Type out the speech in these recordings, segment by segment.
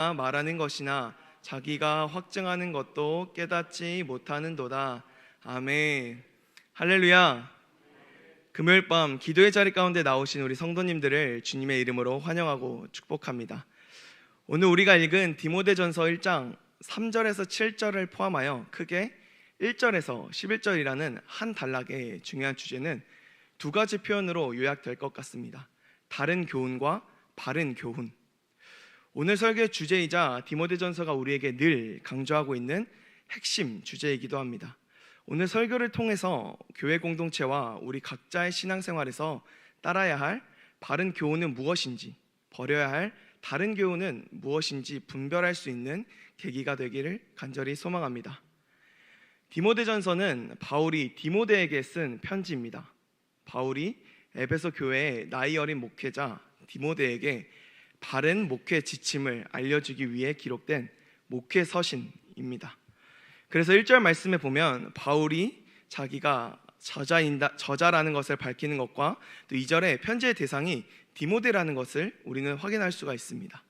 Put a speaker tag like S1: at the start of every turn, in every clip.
S1: 말하는 것이나 자기가 확증하는 것도 깨닫지 못하는도다. 아멘. 할렐루야. 금요일 밤 기도의 자리 가운데 나오신 우리 성도님들을 주님의 이름으로 환영하고 축복합니다. 오늘 우리가 읽은 디모데전서 1장 3절에서 7절을 포함하여 크게 1절에서 11절이라는 한 단락의 중요한 주제는 두 가지 표현으로 요약될 것 같습니다. 다른 교훈과 바른 교훈. 오늘 설교의 주제이자 디모데전서가 우리에게 늘 강조하고 있는 핵심 주제이기도 합니다. 오늘 설교를 통해서 교회 공동체와 우리 각자의 신앙생활에서 따라야 할 바른 교훈은 무엇인지, 버려야 할 다른 교훈은 무엇인지 분별할 수 있는 계기가 되기를 간절히 소망합니다. 디모데전서는 바울이 디모데에게 쓴 편지입니다. 바울이 에베소 교회의 나이 어린 목회자 디모데에게 바른 목회 지침을 알려주기 위해 기록된 목회 서신입니다. 그래서 1절 말씀에 보면 바울이 자기가 저자라는 것을 밝히는 것과 또 2절에 편지의 대상이 디모데라는 것을 우리는 확인할 수가 있습니다.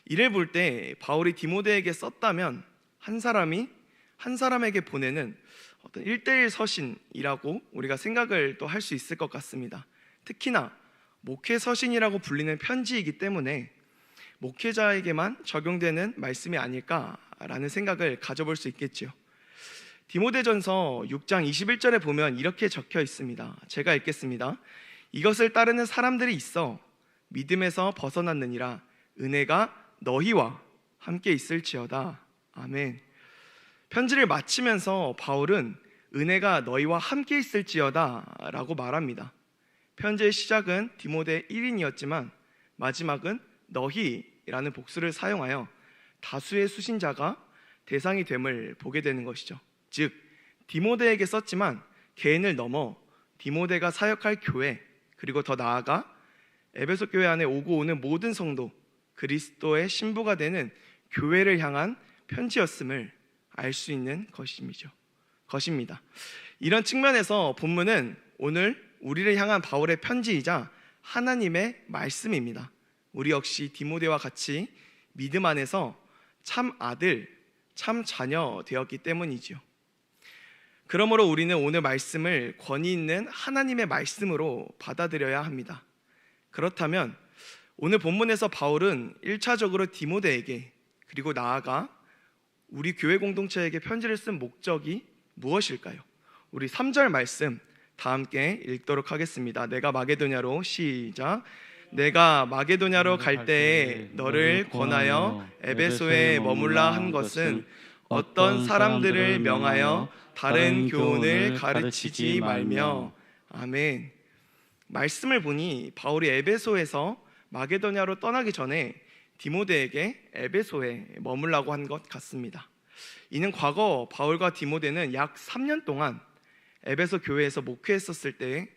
S1: 이를 볼 때 바울이 디모데에게 썼다면 한 사람에게 보내는 어떤 1:1 서신이라고 우리가 생각을 또 할 수 있을 것 같습니다. 특히나 목회 서신이라고 불리는 편지이기 때문에 목회자에게만 적용되는 말씀이 아닐까라는 생각을 가져볼 수 있겠지요. 디모데전서 6장 21절에 보면 이렇게 적혀 있습니다. 제가 읽겠습니다. 이것을 따르는 사람들이 있어 믿음에서 벗어났느니라. 은혜가 너희와 함께 있을지어다. 아멘. 편지를 마치면서 바울은 은혜가 너희와 함께 있을지어다 라고 말합니다. 편지의 시작은 디모데 1인이었지만 마지막은 너희라는 복수를 사용하여 다수의 수신자가 대상이 됨을 보게 되는 것이죠. 즉 디모데에게 썼지만 개인을 넘어 디모데가 사역할 교회, 그리고 더 나아가 에베소 교회 안에 오고 오는 모든 성도, 그리스도의 신부가 되는 교회를 향한 편지였음을 알 수 있는 것입니다. 이런 측면에서 본문은 오늘 우리를 향한 바울의 편지이자 하나님의 말씀입니다. 우리 역시 디모데와 같이 믿음 안에서 참 아들, 참 자녀 되었기 때문이지요. 그러므로 우리는 오늘 말씀을 권위 있는 하나님의 말씀으로 받아들여야 합니다. 그렇다면 오늘 본문에서 바울은 1차적으로 디모데에게, 그리고 나아가 우리 교회 공동체에게 편지를 쓴 목적이 무엇일까요? 우리 3절 말씀 다 함께 읽도록 하겠습니다. 내가 마게도냐로, 시작. 내가 마게도냐로 갈 때에 너를 권하여 에베소에 머물라 한 것은 어떤 사람들을 명하여 다른 교훈을 가르치지 말며. 아멘. 말씀을 보니 바울이 에베소에서 마게도냐로 떠나기 전에 디모데에게 에베소에 머물라고 한 것 같습니다. 이는 과거 바울과 디모데는 약 3년 동안 에베소 교회에서 목회했었을 때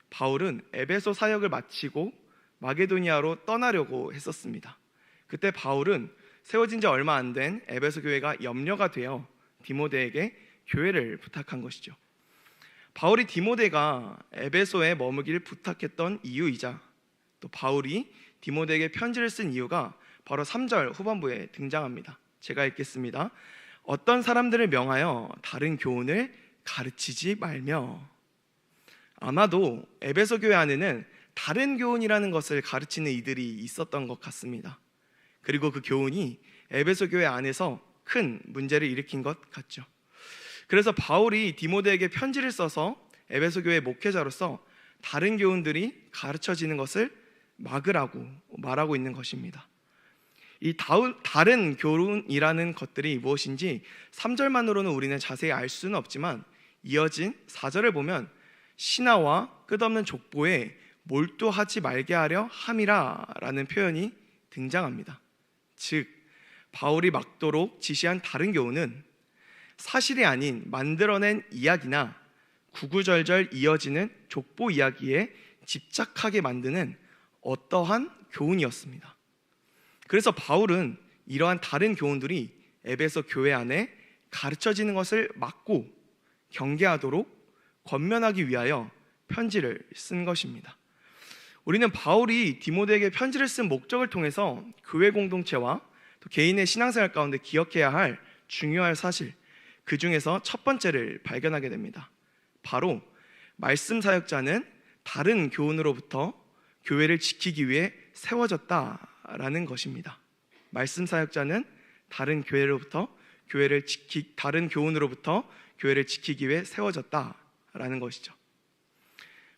S1: 바울은 에베소 사역을 마치고 마게도니아로 떠나려고 했었습니다. 그때 바울은 세워진 지 얼마 안 된 에베소 교회가 염려가 되어 디모데에게 교회를 부탁한 것이죠. 바울이 디모데가 에베소에 머무기를 부탁했던 이유이자 또 바울이 디모데에게 편지를 쓴 이유가 바로 3절 후반부에 등장합니다. 제가 읽겠습니다. 어떤 사람들을 명하여 다른 교훈을 가르치지 말며. 아마도 에베소 교회 안에는 다른 교훈이라는 것을 가르치는 이들이 있었던 것 같습니다. 그리고 그 교훈이 에베소 교회 안에서 큰 문제를 일으킨 것 같죠. 그래서 바울이 디모데에게 편지를 써서 에베소 교회 목회자로서 다른 교훈들이 가르쳐지는 것을 막으라고 말하고 있는 것입니다. 이 다른 교훈이라는 것들이 무엇인지 3절만으로는 우리는 자세히 알 수는 없지만 이어진 4절을 보면 신하와 끝없는 족보에 몰두하지 말게 하려 함이라 라는 표현이 등장합니다. 즉 바울이 막도록 지시한 다른 교훈은 사실이 아닌 만들어낸 이야기나 구구절절 이어지는 족보 이야기에 집착하게 만드는 어떠한 교훈이었습니다. 그래서 바울은 이러한 다른 교훈들이 에베소 교회 안에 가르쳐지는 것을 막고 경계하도록 권면하기 위하여 편지를 쓴 것입니다. 우리는 바울이 디모데에게 편지를 쓴 목적을 통해서 교회 공동체와 또 개인의 신앙생활 가운데 기억해야 할 중요한 사실, 그 중에서 첫 번째를 발견하게 됩니다. 바로 말씀 사역자는 다른 교훈으로부터 교회를 지키기 위해 세워졌다라는 것입니다. 말씀 사역자는 다른 교훈으로부터 교회를 지키기 위해 세워졌다라는 것이죠.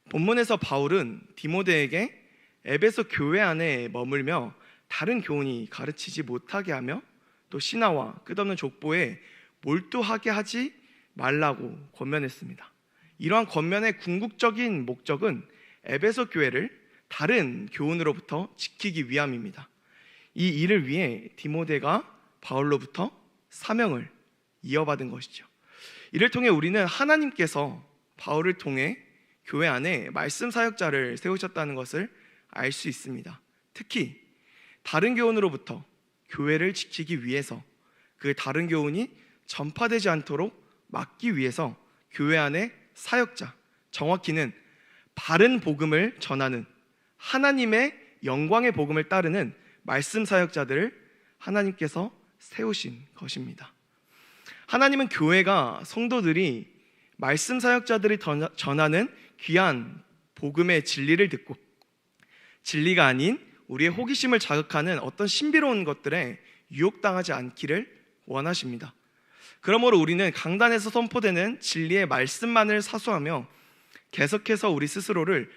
S1: 본문에서 바울은 디모데에게 에베소 교회 안에 머물며 다른 교훈이 가르치지 못하게 하며 또 신하와 끝없는 족보에 몰두하게 하지 말라고 권면했습니다. 이러한 권면의 궁극적인 목적은 에베소 교회를 다른 교훈으로부터 지키기 위함입니다. 이 일을 위해 디모데가 바울로부터 사명을 이어받은 것이죠. 이를 통해 우리는 하나님께서 바울을 통해 교회 안에 말씀 사역자를 세우셨다는 것을 알 수 있습니다. 특히 다른 교훈으로부터 교회를 지키기 위해서, 그 다른 교훈이 전파되지 않도록 막기 위해서 교회 안에 사역자, 정확히는 바른 복음을 전하는 하나님의 영광의 복음을 따르는 말씀 사역자들을 하나님께서 세우신 것입니다. 하나님은 교회가 성도들이 말씀 사역자들이 전하는 귀한 복음의 진리를 듣고 진리가 아닌 우리의 호기심을 자극하는 어떤 신비로운 것들에 유혹당하지 않기를 원하십니다. 그러므로 우리는 강단에서 선포되는 진리의 말씀만을 사수하며 계속해서 우리 스스로를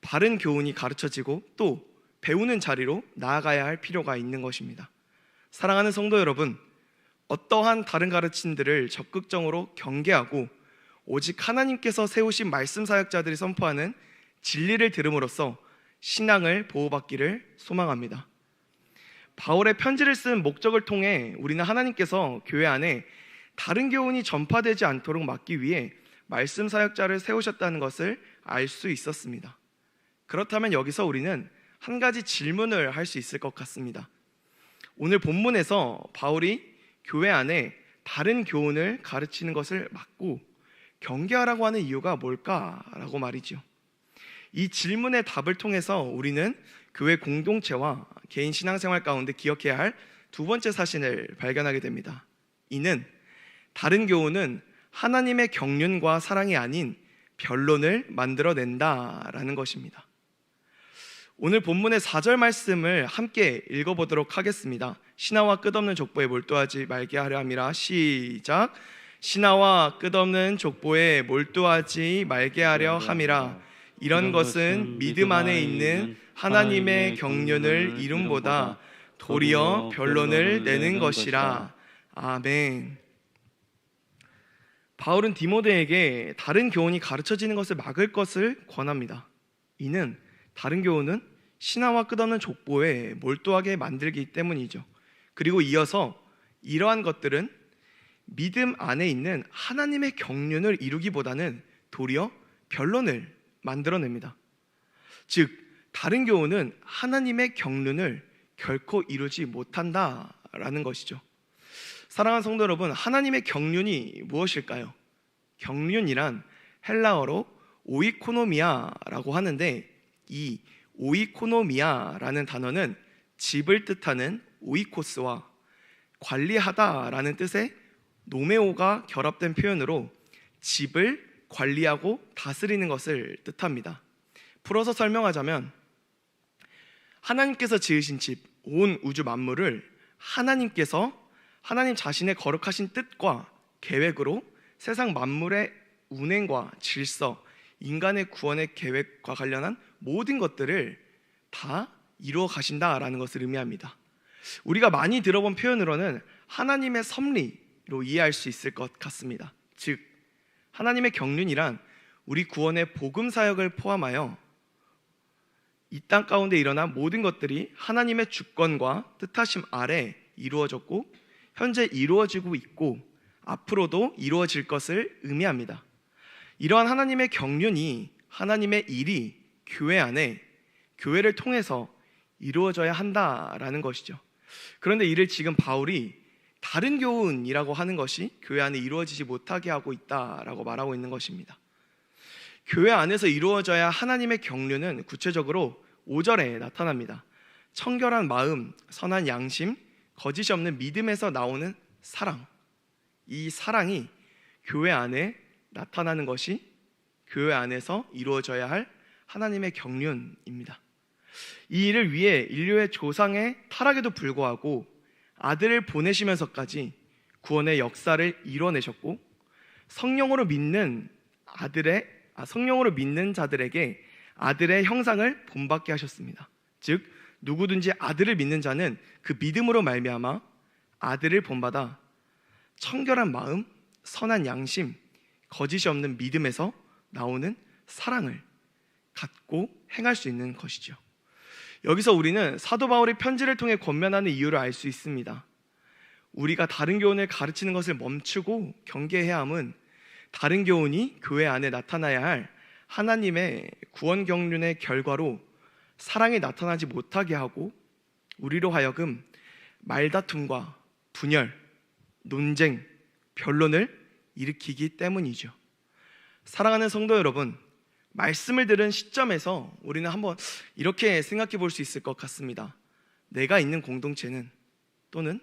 S1: 바른 교훈이 가르쳐지고 또 배우는 자리로 나아가야 할 필요가 있는 것입니다. 사랑하는 성도 여러분, 어떠한 다른 가르침들을 적극적으로 경계하고 오직 하나님께서 세우신 말씀 사역자들이 선포하는 진리를 들음으로써 신앙을 보호받기를 소망합니다. 바울의 편지를 쓴 목적을 통해 우리는 하나님께서 교회 안에 다른 교훈이 전파되지 않도록 막기 위해 말씀 사역자를 세우셨다는 것을 알 수 있었습니다. 그렇다면 여기서 우리는 한 가지 질문을 할 수 있을 것 같습니다. 오늘 본문에서 바울이 교회 안에 다른 교훈을 가르치는 것을 막고 경계하라고 하는 이유가 뭘까라고 말이죠. 이 질문의 답을 통해서 우리는 교회 공동체와 개인 신앙생활 가운데 기억해야 할 두 번째 사실을 발견하게 됩니다. 이는 다른 교훈은 하나님의 경륜과 사랑이 아닌 변론을 만들어낸다라는 것입니다. 오늘 본문의 4절 말씀을 함께 읽어보도록 하겠습니다. 신하와 끝없는 족보에 몰두하지 말게 하려 함이라. 시작. 신하와 끝없는 족보에 몰두하지 말게 하려 함이라. 이런 것은 믿음 안에 있는 하나님의 경륜을 이룸보다 도리어 변론을 내는 것이라. 아멘. 바울은 디모데에게 다른 교훈이 가르쳐지는 것을 막을 것을 권합니다. 이는 다른 교훈은 신하와 끝없는 족보에 몰두하게 만들기 때문이죠. 그리고 이어서 이러한 것들은 믿음 안에 있는 하나님의 경륜을 이루기보다는 도리어 변론을 만들어냅니다. 즉 다른 교훈은 하나님의 경륜을 결코 이루지 못한다라는 것이죠. 사랑하는 성도 여러분, 하나님의 경륜이 무엇일까요? 경륜이란 헬라어로 오이코노미아라고 하는데, 이 오이코노미아라는 단어는 집을 뜻하는 오이코스와 관리하다라는 뜻의 노메오가 결합된 표현으로 집을 관리하고 다스리는 것을 뜻합니다. 풀어서 설명하자면 하나님께서 지으신 집, 온 우주 만물을 하나님 자신의 거룩하신 뜻과 계획으로 세상 만물의 운행과 질서, 인간의 구원의 계획과 관련한 모든 것들을 다 이루어 가신다라는 것을 의미합니다. 우리가 많이 들어본 표현으로는 하나님의 섭리로 이해할 수 있을 것 같습니다. 즉 하나님의 경륜이란 우리 구원의 복음 사역을 포함하여 이 땅 가운데 일어난 모든 것들이 하나님의 주권과 뜻하심 아래 이루어졌고 현재 이루어지고 있고 앞으로도 이루어질 것을 의미합니다. 이러한 하나님의 경륜이, 하나님의 일이 교회 안에, 교회를 통해서 이루어져야 한다라는 것이죠. 그런데 이를 지금 바울이 다른 교훈이라고 하는 것이 교회 안에 이루어지지 못하게 하고 있다라고 말하고 있는 것입니다. 교회 안에서 이루어져야 하나님의 경륜은 구체적으로 5절에 나타납니다. 청결한 마음, 선한 양심, 거짓이 없는 믿음에서 나오는 사랑, 이 사랑이 교회 안에 나타나는 것이 교회 안에서 이루어져야 할 하나님의 경륜입니다. 이 일을 위해 인류의 조상의 타락에도 불구하고 아들을 보내시면서까지 구원의 역사를 이뤄내셨고, 성령으로 믿는 자들에게 아들의 형상을 본받게 하셨습니다. 즉 누구든지 아들을 믿는 자는 그 믿음으로 말미암아 아들을 본받아 청결한 마음, 선한 양심, 거짓이 없는 믿음에서 나오는 사랑을 갖고 행할 수 있는 것이죠. 여기서 우리는 사도 바울의 편지를 통해 권면하는 이유를 알 수 있습니다. 우리가 다른 교훈을 가르치는 것을 멈추고 경계해야 함은 다른 교훈이 교회 안에 나타나야 할 하나님의 구원 경륜의 결과로 사랑이 나타나지 못하게 하고 우리로 하여금 말다툼과 분열, 논쟁, 변론을 일으키기 때문이죠. 사랑하는 성도 여러분, 말씀을 들은 시점에서 우리는 한번 이렇게 생각해 볼 수 있을 것 같습니다. 내가 있는 공동체는, 또는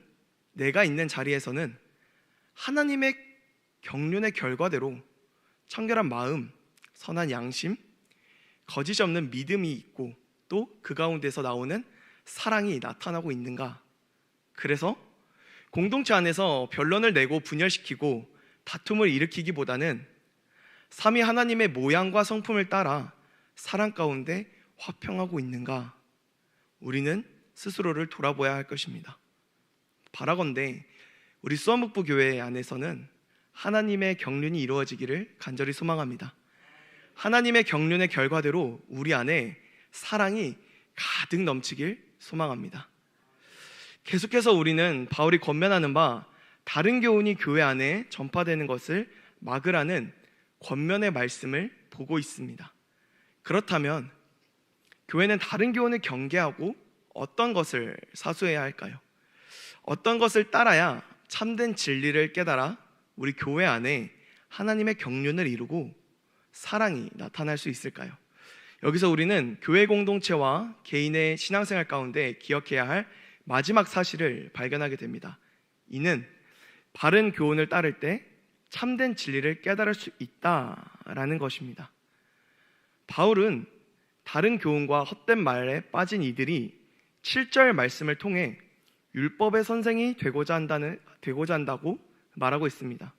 S1: 내가 있는 자리에서는 하나님의 경륜의 결과대로 청결한 마음, 선한 양심, 거짓이 없는 믿음이 있고 또 그 가운데서 나오는 사랑이 나타나고 있는가? 그래서 공동체 안에서 변론을 내고 분열시키고 다툼을 일으키기보다는 삼위 하나님의 모양과 성품을 따라 사랑 가운데 화평하고 있는가? 우리는 스스로를 돌아보아야 할 것입니다. 바라건대 우리 수원북부 교회 안에서는 하나님의 경륜이 이루어지기를 간절히 소망합니다. 하나님의 경륜의 결과대로 우리 안에 사랑이 가득 넘치길 소망합니다. 계속해서 우리는 바울이 권면하는 바 다른 교훈이 교회 안에 전파되는 것을 막으라는 권면의 말씀을 보고 있습니다. 그렇다면 교회는 다른 교훈을 경계하고 어떤 것을 사수해야 할까요? 어떤 것을 따라야 참된 진리를 깨달아 우리 교회 안에 하나님의 경륜을 이루고 사랑이 나타날 수 있을까요? 여기서 우리는 교회 공동체와 개인의 신앙생활 가운데 기억해야 할 마지막 사실을 발견하게 됩니다. 이는 바른 교훈을 따를 때 참된 진리를 깨달을 수 있다라는 것입니다. 바울은 다른 교훈과 헛된 말에 빠진 이들이 7절 말씀을 통해 율법의 선생이 되고자 한다고 말하고 있습니다.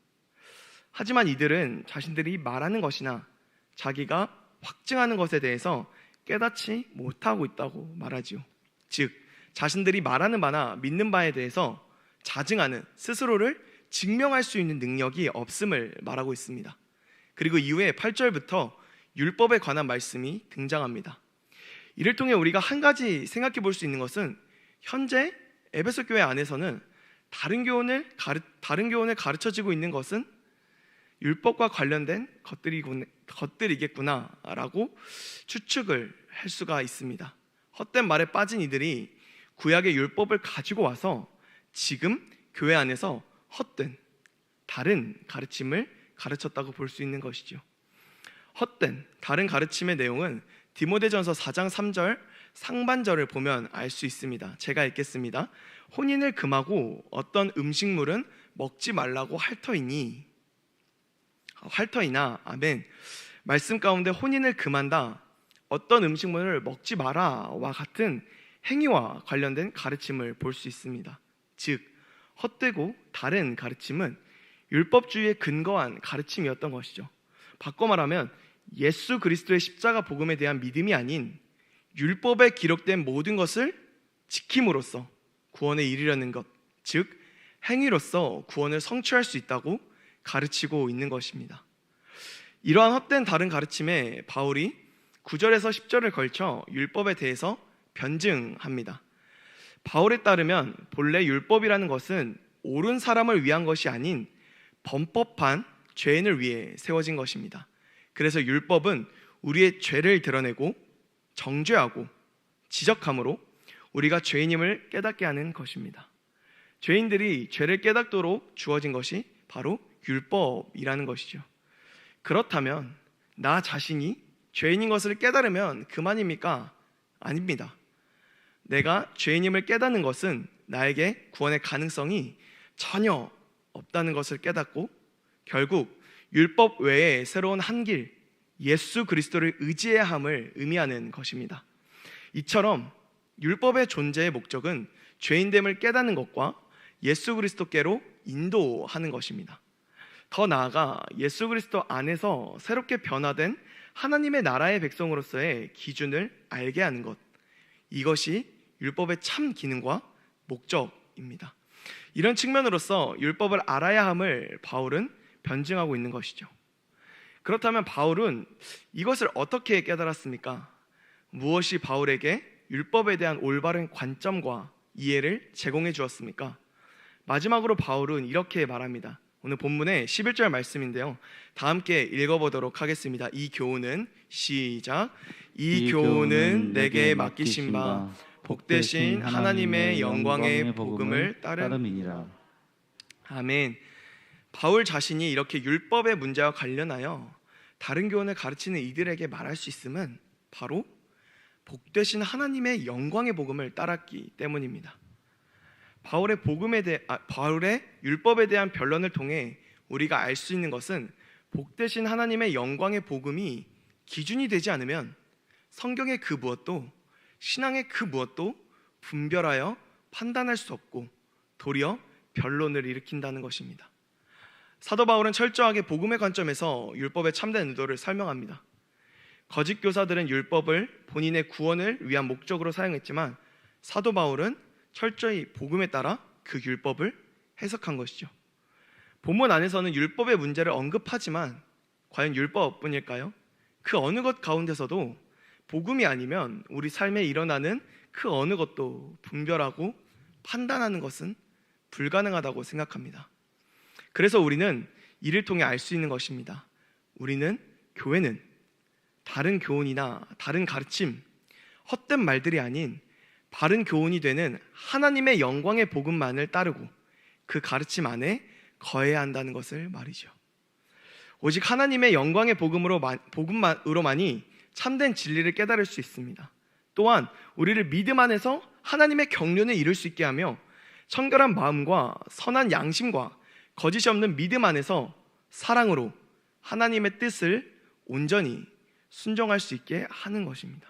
S1: 하지만 이들은 자신들이 말하는 것이나 자기가 확증하는 것에 대해서 깨닫지 못하고 있다고 말하지요. 즉 자신들이 말하는 바나 믿는 바에 대해서 자증하는, 스스로를 증명할 수 있는 능력이 없음을 말하고 있습니다. 그리고 이후에 8절부터 율법에 관한 말씀이 등장합니다. 이를 통해 우리가 한 가지 생각해 볼 수 있는 것은 현재 에베소 교회 안에서는 다른 교훈을 가르쳐지고 있는 것은 율법과 관련된 것들이겠구나라고 추측을 할 수가 있습니다. 헛된 말에 빠진 이들이 구약의 율법을 가지고 와서 지금 교회 안에서 헛된 다른 가르침을 가르쳤다고 볼 수 있는 것이죠. 헛된 다른 가르침의 내용은 디모데전서 4장 3절 상반절을 보면 알 수 있습니다. 제가 읽겠습니다. 혼인을 금하고 어떤 음식물은 먹지 말라고 핥터이나 아멘. 말씀 가운데 혼인을 금한다, 어떤 음식물을 먹지 마라와 같은 행위와 관련된 가르침을 볼 수 있습니다. 즉 헛되고 다른 가르침은 율법주의에 근거한 가르침이었던 것이죠. 바꿔 말하면 예수 그리스도의 십자가 복음에 대한 믿음이 아닌 율법에 기록된 모든 것을 지킴으로써 구원에 이르려는 것, 즉 행위로서 구원을 성취할 수 있다고 가르치고 있는 것입니다. 이러한 헛된 다른 가르침에 바울이 9절에서 10절을 걸쳐 율법에 대해서 변증합니다. 바울에 따르면 본래 율법이라는 것은 옳은 사람을 위한 것이 아닌 범법한 죄인을 위해 세워진 것입니다. 그래서 율법은 우리의 죄를 드러내고 정죄하고 지적함으로 우리가 죄인임을 깨닫게 하는 것입니다. 죄인들이 죄를 깨닫도록 주어진 것이 바로 율법이라는 것이죠. 그렇다면 나 자신이 죄인인 것을 깨달으면 그만입니까? 아닙니다. 내가 죄인임을 깨닫는 것은 나에게 구원의 가능성이 전혀 없다는 것을 깨닫고 결국 율법 외에 새로운 한 길, 예수 그리스도를 의지해야 함을 의미하는 것입니다. 이처럼 율법의 존재의 목적은 죄인됨을 깨닫는 것과 예수 그리스도께로 인도하는 것입니다. 더 나아가 예수 그리스도 안에서 새롭게 변화된 하나님의 나라의 백성으로서의 기준을 알게 하는 것, 이것이 율법의 참 기능과 목적입니다. 이런 측면으로서 율법을 알아야 함을 바울은 변증하고 있는 것이죠. 그렇다면 바울은 이것을 어떻게 깨달았습니까? 무엇이 바울에게 율법에 대한 올바른 관점과 이해를 제공해 주었습니까? 마지막으로 바울은 이렇게 말합니다. 오늘 본문의 11절 말씀인데요, 다 함께 읽어보도록 하겠습니다. 이 교훈은 시작. 이 교훈은 내게 맡기신 바 복되신 하나님의 영광의 복음을 따름이니라. 아멘. 바울 자신이 이렇게 율법의 문제와 관련하여 다른 교훈을 가르치는 이들에게 말할 수 있음은 바로 복되신 하나님의 영광의 복음을 따랐기 때문입니다. 바울의 율법에 대한 변론을 통해 우리가 알 수 있는 것은 복되신 하나님의 영광의 복음이 기준이 되지 않으면 성경의 그 무엇도, 신앙의 그 무엇도 분별하여 판단할 수 없고 도리어 변론을 일으킨다는 것입니다. 사도 바울은 철저하게 복음의 관점에서 율법의 참된 의도를 설명합니다. 거짓 교사들은 율법을 본인의 구원을 위한 목적으로 사용했지만 사도 바울은 철저히 복음에 따라 그 율법을 해석한 것이죠. 본문 안에서는 율법의 문제를 언급하지만 과연 율법뿐일까요? 그 어느 것 가운데서도 복음이 아니면 우리 삶에 일어나는 그 어느 것도 분별하고 판단하는 것은 불가능하다고 생각합니다. 그래서 우리는 이를 통해 알 수 있는 것입니다. 교회는 다른 교훈이나 다른 가르침, 헛된 말들이 아닌 바른 교훈이 되는 하나님의 영광의 복음만을 따르고 그 가르침 안에 거해야 한다는 것을 말이죠. 오직 하나님의 영광의 복음으로만이 참된 진리를 깨달을 수 있습니다. 또한 우리를 믿음 안에서 하나님의 경륜을 이룰 수 있게 하며 청결한 마음과 선한 양심과 거짓이 없는 믿음 안에서 사랑으로 하나님의 뜻을 온전히 순종할 수 있게 하는 것입니다.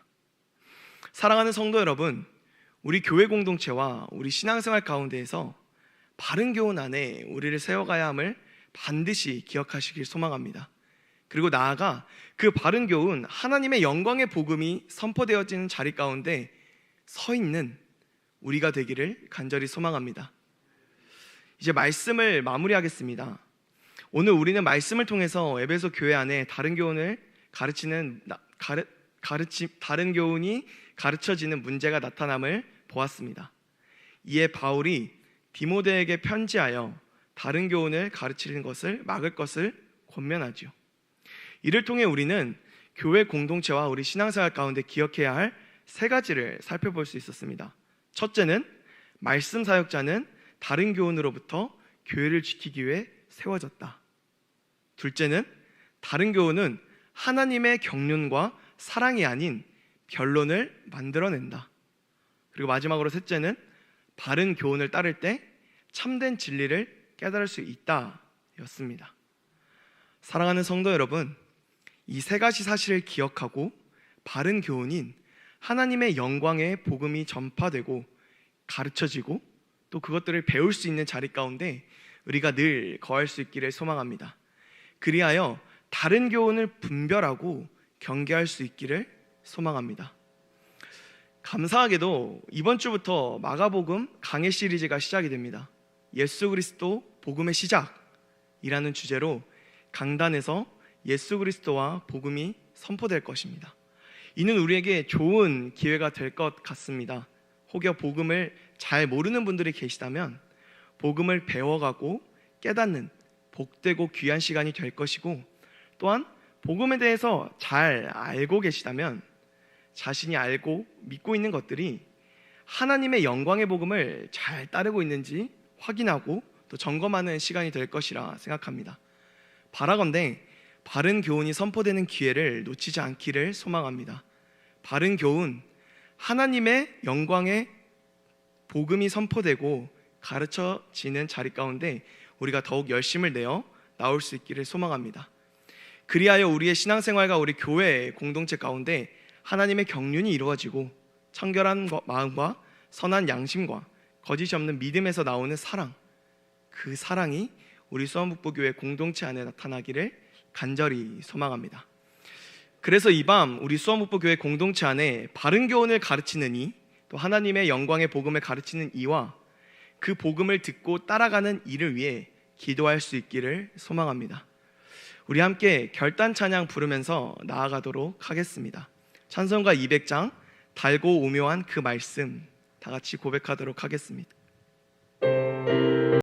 S1: 사랑하는 성도 여러분, 우리 교회 공동체와 우리 신앙생활 가운데에서 바른 교훈 안에 우리를 세워가야 함을 반드시 기억하시길 소망합니다. 그리고 나아가 그 바른 교훈, 하나님의 영광의 복음이 선포되어지는 자리 가운데 서 있는 우리가 되기를 간절히 소망합니다. 이제 말씀을 마무리하겠습니다. 오늘 우리는 말씀을 통해서 에베소 교회 안에 다른 교훈이 가르쳐지는 문제가 나타남을 보았습니다. 이에 바울이 디모데에게 편지하여 다른 교훈을 가르치는 것을 막을 것을 권면하죠. 이를 통해 우리는 교회 공동체와 우리 신앙생활 가운데 기억해야 할 세 가지를 살펴볼 수 있었습니다. 첫째는 말씀 사역자는 다른 교훈으로부터 교회를 지키기 위해 세워졌다. 둘째는 다른 교훈은 하나님의 경륜과 사랑이 아닌 변론을 만들어낸다. 그리고 마지막으로 셋째는 바른 교훈을 따를 때 참된 진리를 깨달을 수 있다 였습니다. 사랑하는 성도 여러분, 이 세 가지 사실을 기억하고 바른 교훈인 하나님의 영광의 복음이 전파되고 가르쳐지고 또 그것들을 배울 수 있는 자리 가운데 우리가 늘 거할 수 있기를 소망합니다. 그리하여 다른 교훈을 분별하고 경계할 수 있기를 소망합니다. 감사하게도 이번 주부터 마가복음 강해 시리즈가 시작이 됩니다. 예수 그리스도 복음의 시작이라는 주제로 강단에서 예수 그리스도와 복음이 선포될 것입니다. 이는 우리에게 좋은 기회가 될 것 같습니다. 혹여 복음을 잘 모르는 분들이 계시다면 복음을 배워가고 깨닫는 복되고 귀한 시간이 될 것이고, 또한 복음에 대해서 잘 알고 계시다면 자신이 알고 믿고 있는 것들이 하나님의 영광의 복음을 잘 따르고 있는지 확인하고 또 점검하는 시간이 될 것이라 생각합니다. 바라건대 바른 교훈이 선포되는 기회를 놓치지 않기를 소망합니다. 바른 교훈, 하나님의 영광의 복음이 선포되고 가르쳐지는 자리 가운데 우리가 더욱 열심을 내어 나올 수 있기를 소망합니다. 그리하여 우리의 신앙생활과 우리 교회의 공동체 가운데 하나님의 경륜이 이루어지고 청결한 마음과 선한 양심과 거짓이 없는 믿음에서 나오는 사랑, 그 사랑이 우리 수원북부교회 공동체 안에 나타나기를 간절히 소망합니다. 그래서 이 밤 우리 수원북부교회 공동체 안에 바른 교훈을 가르치는 이, 또 하나님의 영광의 복음을 가르치는 이와 그 복음을 듣고 따라가는 이를 위해 기도할 수 있기를 소망합니다. 우리 함께 결단 찬양 부르면서 나아가도록 하겠습니다. 찬송가 200장 달고 오묘한 그 말씀 다 같이 고백하도록 하겠습니다.